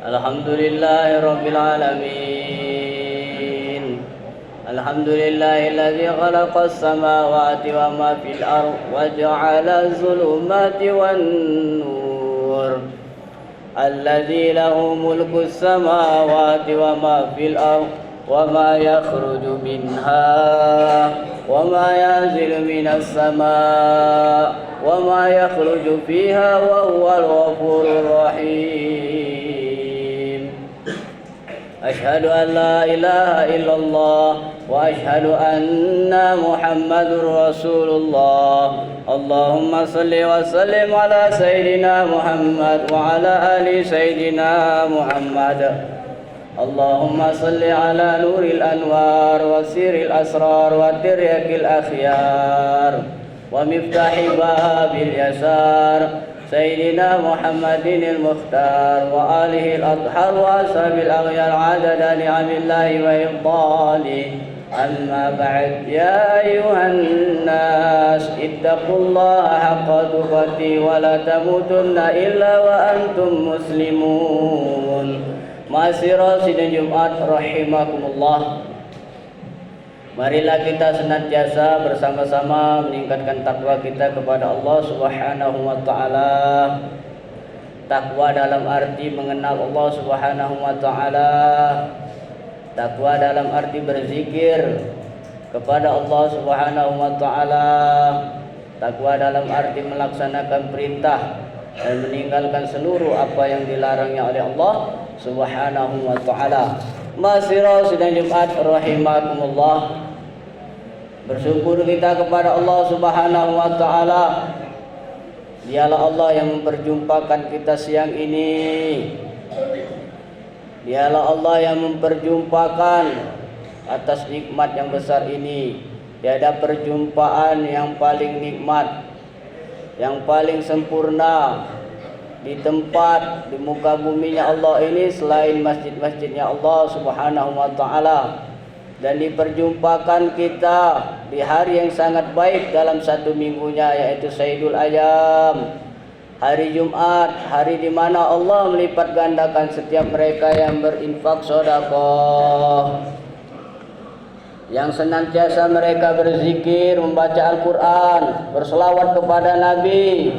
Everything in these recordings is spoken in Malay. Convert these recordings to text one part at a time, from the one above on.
Alhamdulillahi rabbil alamin. Alhamdulillahilladzi khalaqas samawati wa ma fil ardh wa ja'ala az-zulumati wan nur. Alladzi lahu mulkus samawati wa ma fil ardh wa ma yakhruju minha wa ma yanzilu minas samaa wa ma yakhruju fiha wa huwal ghafurur rahim. Asyhadu an la ilaha illallah wa asyhadu anna Muhammadur Rasulullah. Allahumma salli wa sallim ala sayyidina Muhammad wa ala ali sayyidina Muhammad. Allahumma salli ala nuril anwar wa siril asrar wa tiryakil akhyar wa miftahi babil yasar Sayyidina Muhammadin al-Mukhtar wa alihi al-athhar wa ashabil aghyar adada ni'amillahi wa ibdali. Amma ba'd, ya ayuhan nas ittaqullaha haqqa tuqatih wa la tamutunna illa wa antum muslimun. Ma'asyiral sidang Jumat rahimakumullah. Marilah kita senantiasa bersama-sama meningkatkan takwa kita kepada Allah Subhanahu wa taala. Takwa dalam arti mengenal Allah Subhanahu wa taala. Takwa dalam arti berzikir kepada Allah Subhanahu wa taala. Takwa dalam arti melaksanakan perintah dan meninggalkan seluruh apa yang dilarangnya oleh Allah Subhanahu wa taala. Ma'asyiral sidang Jumat rahimakumullah. Bersyukur kita kepada Allah Subhanahu wa taala. Dialah Allah yang memperjumpakan kita siang ini. Dialah Allah yang memperjumpakan atas nikmat yang besar ini. Tiada perjumpaan yang paling nikmat, yang paling sempurna di tempat di muka buminya Allah ini selain masjid-masjidnya Allah Subhanahu wa taala. Dan diperjumpakan kita di hari yang sangat baik dalam satu minggunya, yaitu Sayyidul Ayyam, hari Jumat, hari di mana Allah melipat gandakan setiap mereka yang berinfak sedekah, yang senantiasa mereka berzikir, membaca Al-Quran, berselawat kepada Nabi,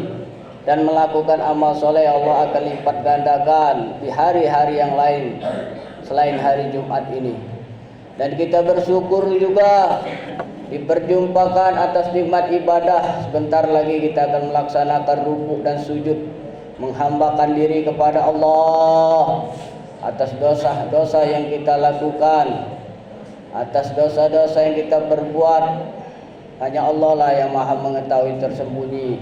dan melakukan amal soleh. Allah akan lipat gandakan di hari-hari yang lain selain hari Jumat ini. Dan kita bersyukur juga diperjumpakan atas nikmat ibadah. Sebentar lagi kita akan melaksanakan rukuk dan sujud, menghambakan diri kepada Allah atas dosa-dosa yang kita lakukan, atas dosa-dosa yang kita perbuat. Hanya Allah lah yang maha mengetahui tersembunyi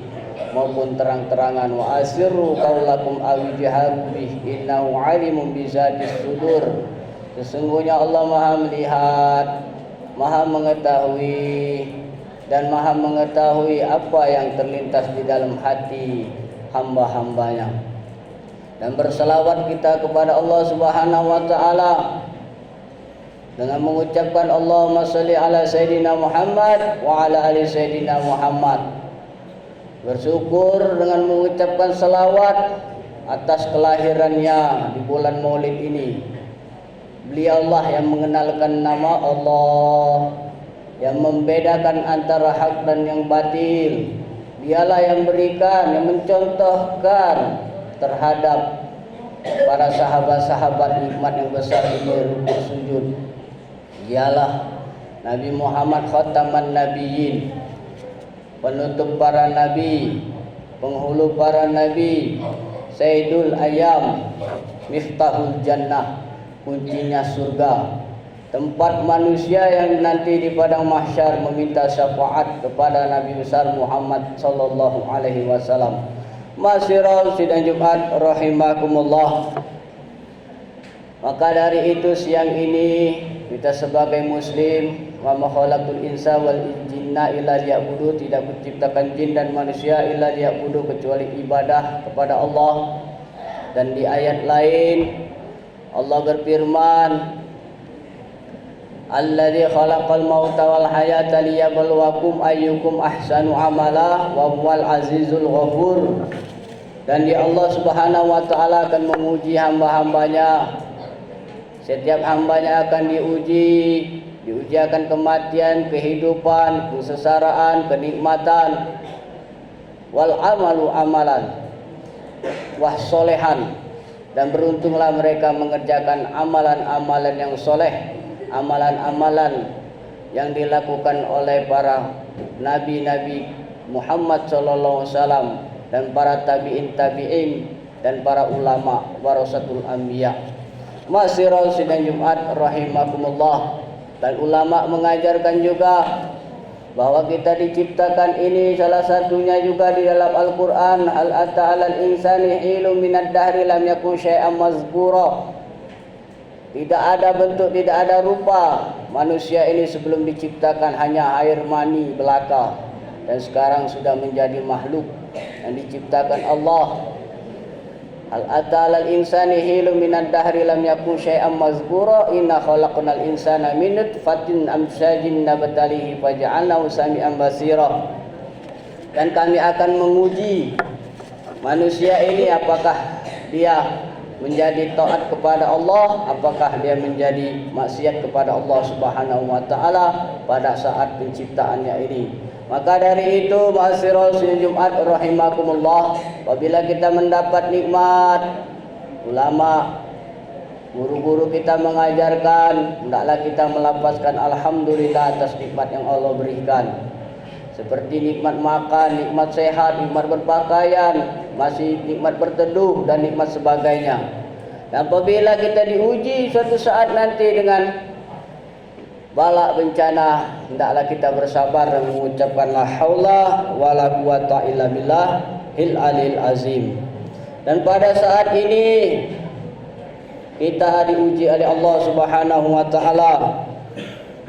maupun terang-terangan. Wa asirru qaulakum aw jaharu bih innahu alimun bizatis sudur. Sesungguhnya Allah maha melihat, maha mengetahui, dan maha mengetahui apa yang terlintas di dalam hati hamba-hambanya. Dan berselawat kita kepada Allah Subhanahu wa taala dengan mengucapkan Allahumma sholli ala Sayyidina Muhammad wa ala ali Sayyidina Muhammad. Bersyukur dengan mengucapkan selawat atas kelahirannya di bulan Maulid ini. Beliaulah yang mengenalkan nama Allah, yang membedakan antara hak dan yang batil. Dialah yang berikan, yang mencontohkan terhadap para sahabat-sahabat nikmat yang besar ini, rukuk sujud. Dialah Nabi Muhammad khataman nabiyyin, penutup para nabi, penghulu para nabi, Sayyidul Ayyam, Miftahul Jannah, kuncinya surga, tempat manusia yang nanti di padang mahsyar meminta syafaat kepada Nabi besar Muhammad sallallahu alaihi wasallam. Ma'asyiral sidang Jumat rahimakumullah. Maka dari itu siang ini kita sebagai muslim, wa ma khalaqtul insa wal jinna illa liya'budu, tidak menciptakan jin dan manusia illa liya'budu, kecuali ibadah kepada Allah. Dan di ayat lain Allah berfirman, Alladzi khalaqal mauta wal hayata liyabluwakum ayyukum ahsanu amala wa huwal azizul ghafur. Dan dia Allah Subhanahu wa taala akan menguji hamba-hambanya. Setiap hambanya akan diuji akan kematian, kehidupan, kesesaraan, kenikmatan. Wal amalu amalan wah solehan, dan beruntunglah mereka mengerjakan amalan-amalan yang soleh, amalan-amalan yang dilakukan oleh para nabi-nabi Muhammad sallallahu alaihi wasallam dan para tabi'in dan para ulama warasatul anbiya. Ma'asyiral sidang Jumat rahimakumullah. Dan ulama mengajarkan juga bahwa kita diciptakan ini salah satunya juga di dalam Al-Qur'an, al-ata 'alal insani hilum minad dahri lam yakun syai'an mazkura. Tidak ada bentuk, tidak ada rupa manusia ini sebelum diciptakan hanya air mani belaka, dan sekarang sudah menjadi makhluk yang diciptakan Allah. Al-ata 'alal insani hilum minad dahri lam yakun syai'an mazkura inna khalaqnal insana min nutfatin amsyajin nabtalihi faja'alnahu sami'an basira. Dan kami akan menguji manusia ini apakah dia menjadi taat kepada Allah, apakah dia menjadi maksiat kepada Allah Subhanahu wa taala pada saat penciptaannya ini. Maka dari itu, ma'asyiral sidang Jumat rahimakumullah, apabila kita mendapat nikmat, ulama, guru-guru kita mengajarkan, hendaklah kita melafazkan alhamdulillah atas nikmat yang Allah berikan. Seperti nikmat makan, nikmat sehat, nikmat berpakaian, masih nikmat berteduh dan nikmat sebagainya. Dan apabila kita diuji suatu saat nanti dengan bala bencana, hendaklah kita bersabar dan mengucapkan la haula wala quwata illa billah hil alil azim. Dan pada saat ini kita diuji oleh Allah Subhanahu wa taala,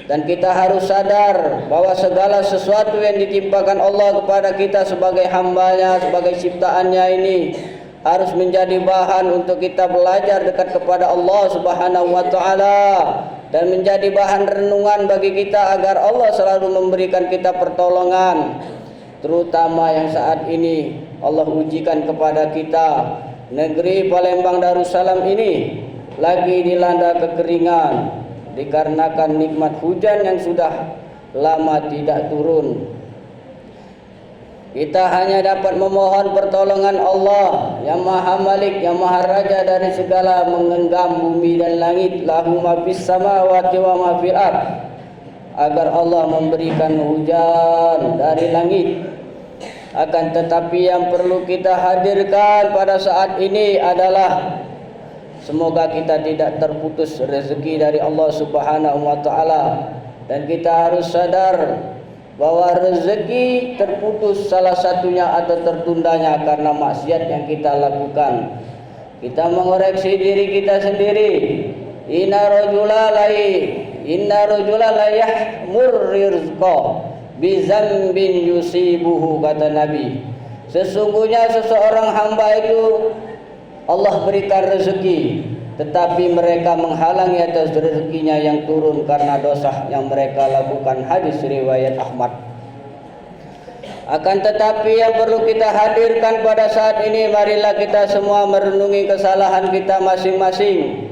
dan kita harus sadar bahwa segala sesuatu yang ditimpakan Allah kepada kita sebagai hambanya, sebagai ciptaannya ini harus menjadi bahan untuk kita belajar dekat kepada Allah Subhanahu wa taala, dan menjadi bahan renungan bagi kita agar Allah selalu memberikan kita pertolongan. Terutama yang saat ini Allah ujikan kepada kita, negeri Palembang Darussalam ini lagi dilanda kekeringan dikarenakan nikmat hujan yang sudah lama tidak turun. Kita hanya dapat memohon pertolongan Allah yang Maha Malik, yang Maha Raja dari segala menggenggam bumi dan langit, lahu ma fis samawati wa ma fil ard, agar Allah memberikan hujan dari langit. Akan tetapi yang perlu kita hadirkan pada saat ini adalah semoga kita tidak terputus rezeki dari Allah Subhanahu wa taala, dan kita harus sadar bahwa rezeki terputus salah satunya atau tertundanya karena maksiat yang kita lakukan. Kita mengoreksi diri kita sendiri. Inna rajula la yahmur rizqa bi dzambin yusibuhu, kata Nabi. Sesungguhnya seseorang hamba itu Allah berikan rezeki, tetapi mereka menghalangi atas rezekinya yang turun karena dosa yang mereka lakukan. Hadis riwayat Ahmad. Akan tetapi yang perlu kita hadirkan pada saat ini, marilah kita semua merenungi kesalahan kita masing-masing.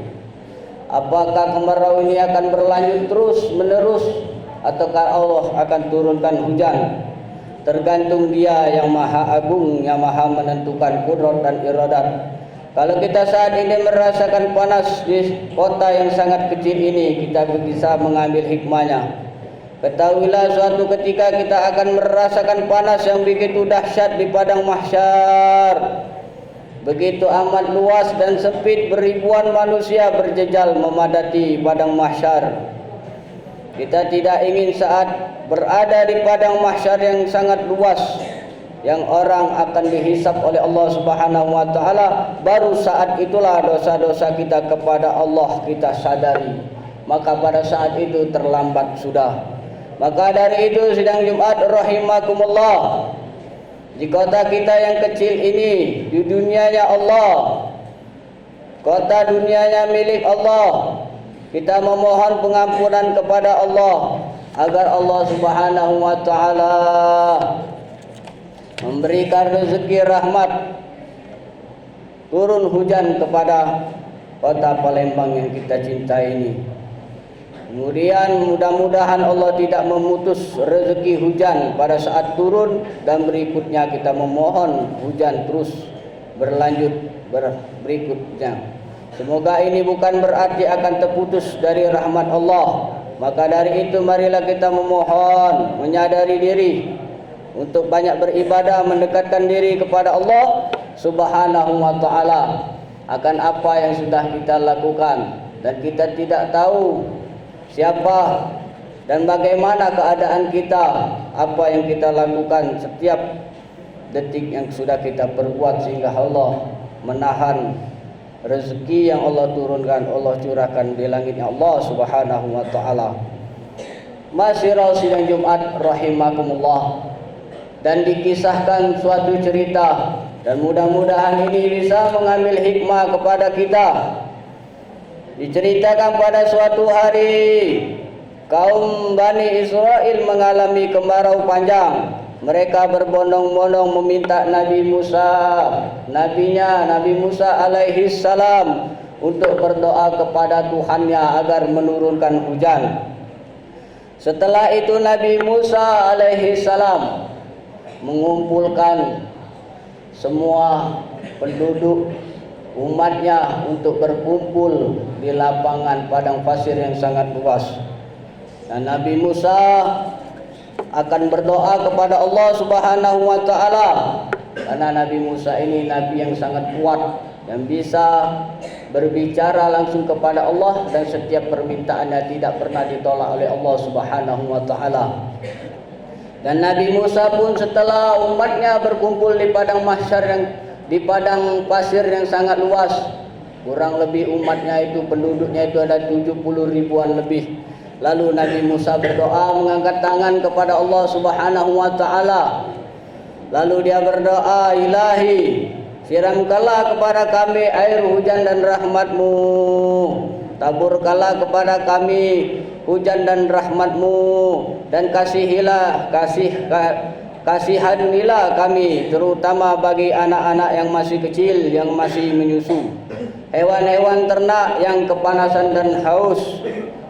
Apakah kemarau ini akan berlanjut terus menerus, ataukah Allah akan turunkan hujan? Tergantung Dia yang Maha Agung, yang Maha menentukan qudrat dan iradat. Kalau kita saat ini merasakan panas di kota yang sangat kecil ini, kita bisa mengambil hikmahnya. Ketahuilah suatu ketika kita akan merasakan panas yang begitu dahsyat di padang mahsyar. Begitu amat luas dan sempit, beribuan manusia berjejal memadati padang mahsyar. Kita tidak ingin saat berada di padang mahsyar yang sangat luas, yang orang akan dihisap oleh Allah Subhanahu wa taala, baru saat itulah dosa-dosa kita kepada Allah kita sadari. Maka pada saat itu terlambat sudah. Maka dari itu sidang Jumat rahimakumullah, di kota kita yang kecil ini, di dunianya Allah, kota dunianya milik Allah, kita memohon pengampunan kepada Allah agar Allah Subhanahu wa taala memberikan rezeki rahmat turun hujan kepada kota Palembang yang kita cintai ini. Kemudian mudah-mudahan Allah tidak memutus rezeki hujan pada saat turun, dan berikutnya kita memohon hujan terus berlanjut berikutnya. Semoga ini bukan berarti akan terputus dari rahmat Allah. Maka dari itu marilah kita memohon, menyadari diri untuk banyak beribadah, mendekatkan diri kepada Allah Subhanahu wa taala akan apa yang sudah kita lakukan, dan kita tidak tahu siapa dan bagaimana keadaan kita, apa yang kita lakukan setiap detik yang sudah kita perbuat, sehingga Allah menahan rezeki yang Allah turunkan, Allah curahkan di langitnya Allah Subhanahu wa taala. Masyiral sidang Jumat rahimakumullah. Dan dikisahkan suatu cerita, dan mudah-mudahan ini bisa mengambil hikmah kepada kita. Diceritakan pada suatu hari kaum Bani Israel mengalami kemarau panjang. Mereka berbondong-bondong meminta Nabi Musa alaihi salam untuk berdoa kepada Tuhannya agar menurunkan hujan. Setelah itu Nabi Musa alaihi salam mengumpulkan semua penduduk umatnya untuk berkumpul di lapangan padang pasir yang sangat luas. Dan Nabi Musa akan berdoa kepada Allah Subhanahu wa taala, karena Nabi Musa ini nabi yang sangat kuat dan bisa berbicara langsung kepada Allah, dan setiap permintaannya tidak pernah ditolak oleh Allah Subhanahu wa taala. Dan Nabi Musa pun setelah umatnya berkumpul di padang mahsyar di padang pasir yang sangat luas, kurang lebih umatnya itu, penduduknya itu ada 70 ribuan lebih. Lalu Nabi Musa berdoa mengangkat tangan kepada Allah Subhanahu wa taala. Lalu dia berdoa, Ilahi, siramkanlah kepada kami air hujan dan rahmat-Mu. Taburkanlah kepada kami hujan dan rahmat-Mu, dan kasihanilah kami, terutama bagi anak-anak yang masih kecil, yang masih menyusu, hewan-hewan ternak yang kepanasan dan haus,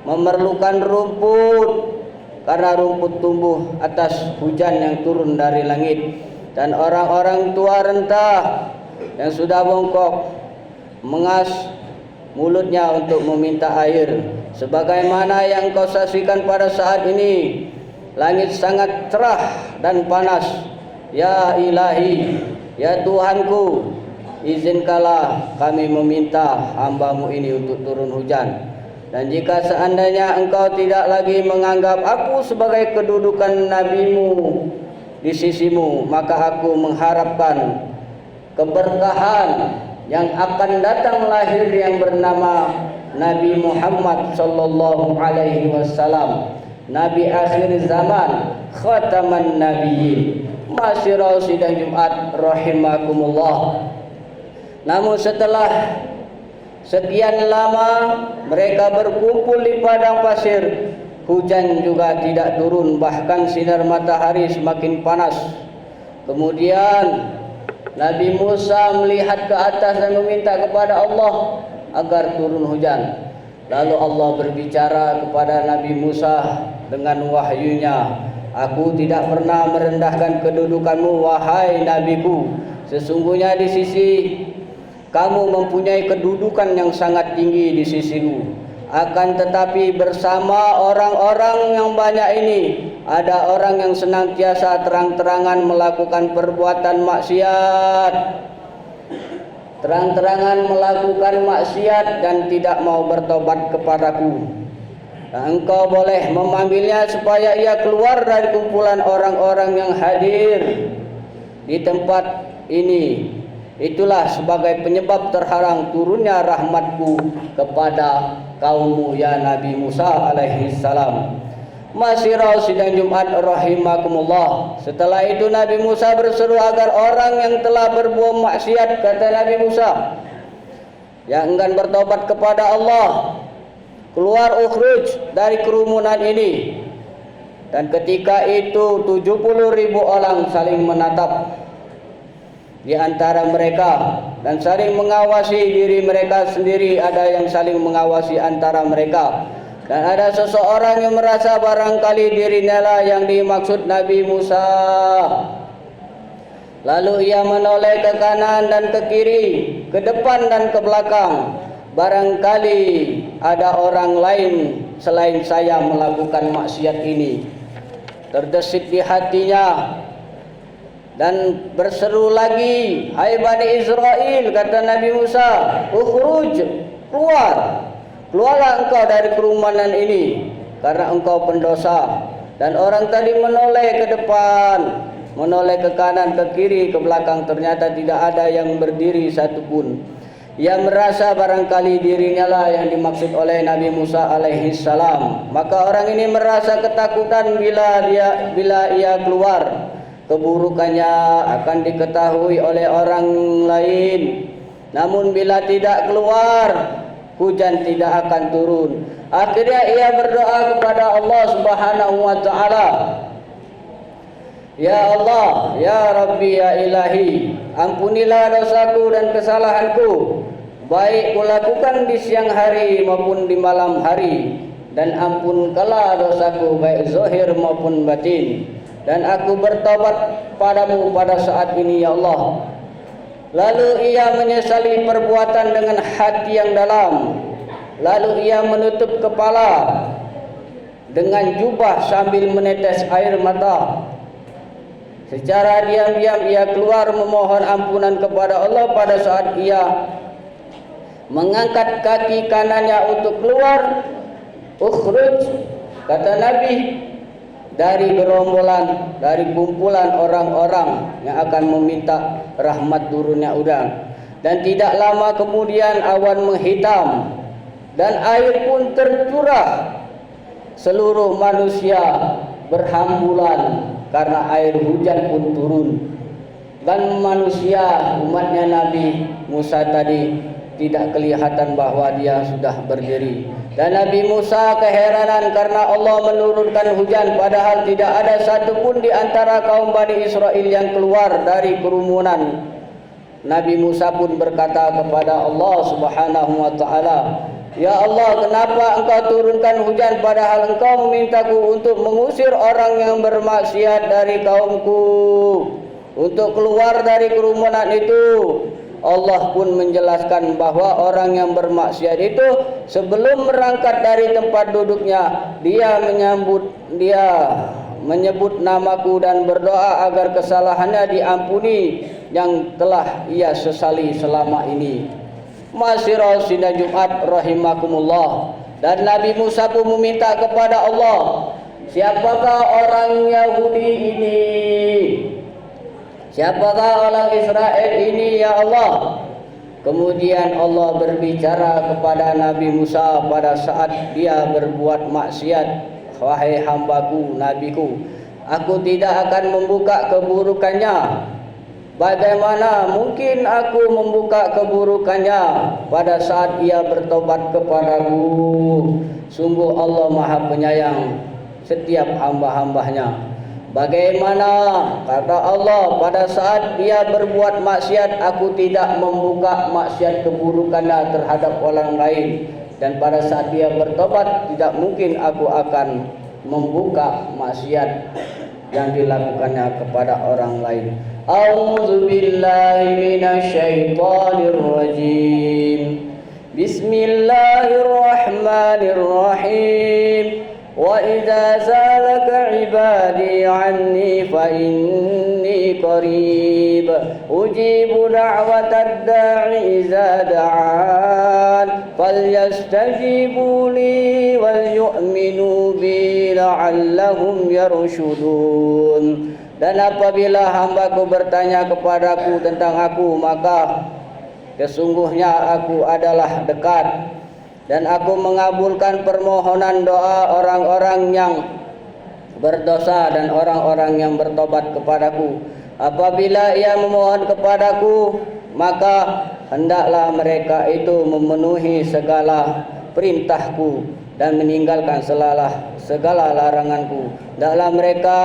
memerlukan rumput, karena rumput tumbuh atas hujan yang turun dari langit, dan orang-orang tua renta yang sudah bongkok mengas mulutnya untuk meminta air, sebagaimana yang kau saksikan pada saat ini. Langit sangat cerah dan panas. Ya Ilahi, ya Tuhanku, izinkanlah kami meminta hamba-Mu ini untuk turun hujan. Dan jika seandainya Engkau tidak lagi menganggap aku sebagai kedudukan Nabi-Mu di sisi-Mu, maka aku mengharapkan keberkahan yang akan datang lahir yang bernama Nabi Muhammad sallallahu alaihi wasallam, Nabi akhir zaman, khataman nabiyyin. Masyiral sidang Jumat rahimakumullah. Namun setelah sekian lama mereka berkumpul di padang pasir, hujan juga tidak turun, bahkan sinar matahari semakin panas. Kemudian Nabi Musa melihat ke atas dan meminta kepada Allah agar turun hujan. Lalu Allah berbicara kepada Nabi Musa dengan wahyunya, aku tidak pernah merendahkan kedudukanmu wahai Nabiku. Sesungguhnya di sisi kamu mempunyai kedudukan yang sangat tinggi di sisiku. Akan tetapi bersama orang-orang yang banyak ini ada orang yang senantiasa terang-terangan melakukan perbuatan maksiat, terang-terangan melakukan maksiat dan tidak mau bertobat kepadaku. Dan engkau boleh memanggilnya supaya ia keluar dari kumpulan orang-orang yang hadir di tempat ini. Itulah sebagai penyebab terhalang turunnya rahmatku kepada kaummu ya Nabi Musa alaihi salam. Masyiral sidang Jumat rahimakumullah. Setelah itu Nabi Musa berseru agar orang yang telah berbuat maksiat, kata Nabi Musa, yang enggan bertobat kepada Allah, keluar ukhruj dari kerumunan ini. Dan ketika itu 70 ribu orang saling menatap. di antara mereka dan saling mengawasi diri mereka sendiri, ada yang saling mengawasi antara mereka. Dan ada seseorang yang merasa barangkali dirinya lah yang dimaksud Nabi Musa. Lalu ia menoleh ke kanan dan ke kiri, ke depan dan ke belakang. Barangkali ada orang lain selain saya melakukan maksiat ini. Terdesit di hatinya dan berseru lagi, hai Bani Israel, kata Nabi Musa, ukhruj, keluarlah engkau dari kerumunan ini, karena engkau pendosa. Dan orang tadi menoleh ke depan, menoleh ke kanan, ke kiri, ke belakang. Ternyata tidak ada yang berdiri satupun. Ia merasa barangkali dirinya lah yang dimaksud oleh Nabi Musa alaihi salam. Maka orang ini merasa ketakutan bila ia keluar. Keburukannya akan diketahui oleh orang lain. Namun bila tidak keluar, hujan tidak akan turun. Akhirnya ia berdoa kepada Allah Subhanahu wa taala. Ya Allah, ya Rabbi, ya Ilahi, ampunilah dosaku dan kesalahanku, baik kulakukan di siang hari maupun di malam hari, dan ampunkanlah dosaku baik zahir maupun batin. Dan aku bertobat padamu pada saat ini, ya Allah. Lalu ia menyesali perbuatan dengan hati yang dalam. Lalu ia menutup kepala dengan jubah sambil menetes air mata. Secara diam-diam ia keluar memohon ampunan kepada Allah pada saat ia mengangkat kaki kanannya untuk keluar. Ukhruj, kata Nabi, dari gerombolan, dari kumpulan orang-orang yang akan meminta rahmat turunnya hujan. Dan tidak lama kemudian awan menghitam dan air pun tercurah. Seluruh manusia berhamburan karena air hujan pun turun. Dan manusia, umatnya Nabi Musa tadi, tidak kelihatan bahwa dia sudah berdiri. Dan Nabi Musa keheranan karena Allah menurunkan hujan, padahal tidak ada satupun di antara kaum Bani Israel yang keluar dari kerumunan. Nabi Musa pun berkata kepada Allah Subhanahu wa taala, ya Allah, kenapa engkau turunkan hujan padahal engkau memintaku untuk mengusir orang yang bermaksiat dari kaumku, untuk keluar dari kerumunan itu. Allah pun menjelaskan bahwa orang yang bermaksiat itu sebelum berangkat dari tempat duduknya, dia menyebut namaku dan berdoa agar kesalahannya diampuni yang telah ia sesali selama ini. Ma'asyiral sidang Jumat rahimakumullah. Dan Nabi Musa pun meminta kepada Allah, siapakah orang Yahudi ini? Siapakah orang Israel ini, ya Allah? Kemudian Allah berbicara kepada Nabi Musa pada saat dia berbuat maksiat, wahai hambaku, nabiku, aku tidak akan membuka keburukannya. Bagaimana mungkin aku membuka keburukannya pada saat ia bertobat kepadaku? Sungguh Allah Maha Penyayang setiap hamba-hambanya. Bagaimana, kata Allah, pada saat dia berbuat maksiat, aku tidak membuka maksiat keburukannya terhadap orang lain. Dan pada saat dia bertobat, tidak mungkin aku akan membuka maksiat yang dilakukannya kepada orang lain. A'udzu billahi minasyaitonir rajim. Bismillahirrahmanirrahim. Wa idza zalaka ibadi anni fa inni qarib ujibu da'watad da'i idza da'an falyastajibu li wal yu'minu bi la'allahum yarshudun. Dan apabila hambaku bertanya kepadaku tentang aku, maka sesungguhnya aku adalah dekat, dan aku mengabulkan permohonan doa orang-orang yang berdosa dan orang-orang yang bertobat kepadaku. Apabila ia memohon kepadaku, maka hendaklah mereka itu memenuhi segala perintahku dan meninggalkan segala laranganku. Hendaklah mereka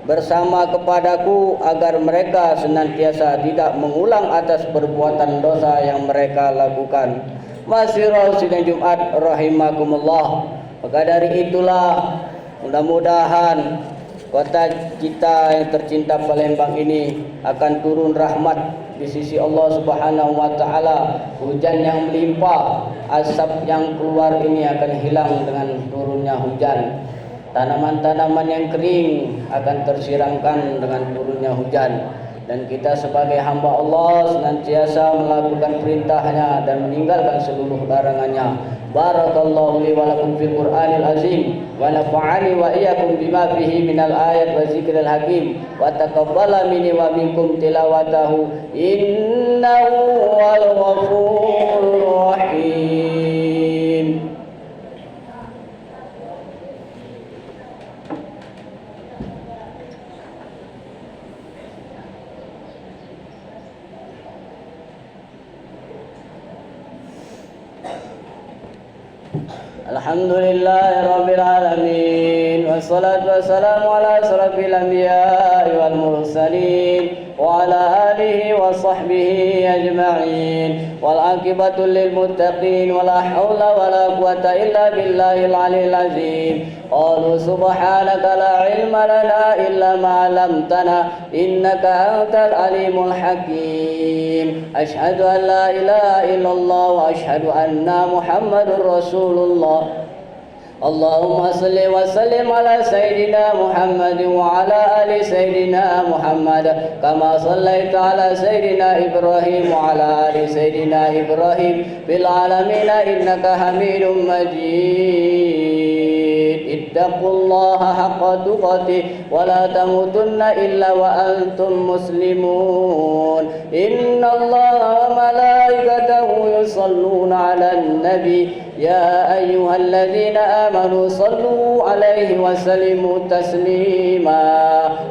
bersama kepadaku agar mereka senantiasa tidak mengulang atas perbuatan dosa yang mereka lakukan. Masyiral sidang Jumat rahimakumullah. Maka dari itulah mudah-mudahan kota kita yang tercinta Palembang ini akan turun rahmat di sisi Allah Subhanahu wa taala. Hujan yang melimpah, asap yang keluar ini akan hilang dengan turunnya hujan. Tanaman-tanaman yang kering akan tersiramkan dengan turunnya hujan. Dan kita sebagai hamba Allah senantiasa melakukan perintahnya dan meninggalkan seluruh larangannya. Barakallahu li wa lakum fil Qur'anil azim wa nafa'ani wa iyyakum bima fihi minal ayat wa zikril hakim wa taqabbala minni wa minkum tilawatahu innahu wal ghafurur rahim. Alhamdulillahi rabbil alamin wassalatu wassalamu ala asrafil anbiya'i wal mursalin wa ala alihi wa sahbihi ajma'in wal aqibatu lil muttaqin wa la haula wa la quwwata illa billahil aliyyil azim. Qalu subhanaka la ilma lana illa ma 'allamtana innaka antal alimul hakim. Asyhadu an la ilaha illallah wa asyhadu anna Muhammadur Rasulullah. Allahumma salli wa sallim ala Sayyidina Muhammad wa ala ali Sayyidina Muhammad kama sallaita ala Sayyidina Ibrahim wa ala ali Sayyidina Ibrahim fil alamin innaka Hamidum Majid. Ittaqullaha haqqa tuqatih wa la tamutunna illa wa antum muslimun. Innallaha wa malaikatahu yusalluna 'alan nabi ya ayyuhalladzina amanu sallu 'alaihi wa sallimu taslima.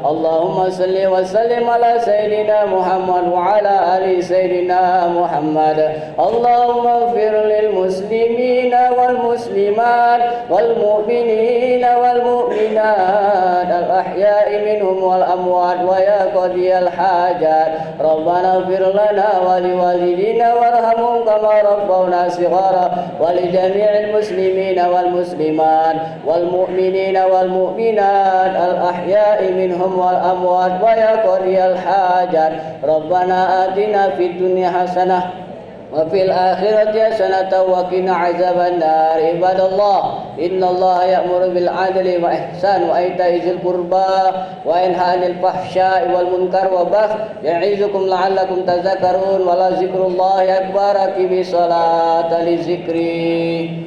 Allahumma salli wa sallim ala Sayyidina Muhammad wa ala ali Sayyidina Muhammad. Allahumma ighfir lil muslimina wal muslimat wal mu'minina wal mu'minat al ahya'i minhum wal amwat wa ya qadiyal hajat. Rabbana ighfir lana wa liwalidina warhamhum kama rabbawna shighara wa li jami'il muslimina wal muslimat wal mu'minina wal mu'minat al ahya'i minhum wal amwat wa ya qadiyal hajat. Rabbana atina fid dunya hasanah wa fil akhirati hasanatan wa qina azaban nar. Ibadallah, innallaha ya'muru bil 'adli wa ihsan wa ita'i dzil qurba wa yanha 'anil fahsya'i wal munkar wa baghi ya'izukum la'allakum tadhakkarun wa la dzikrullahi akbar. Aqimi sholata li dzikri.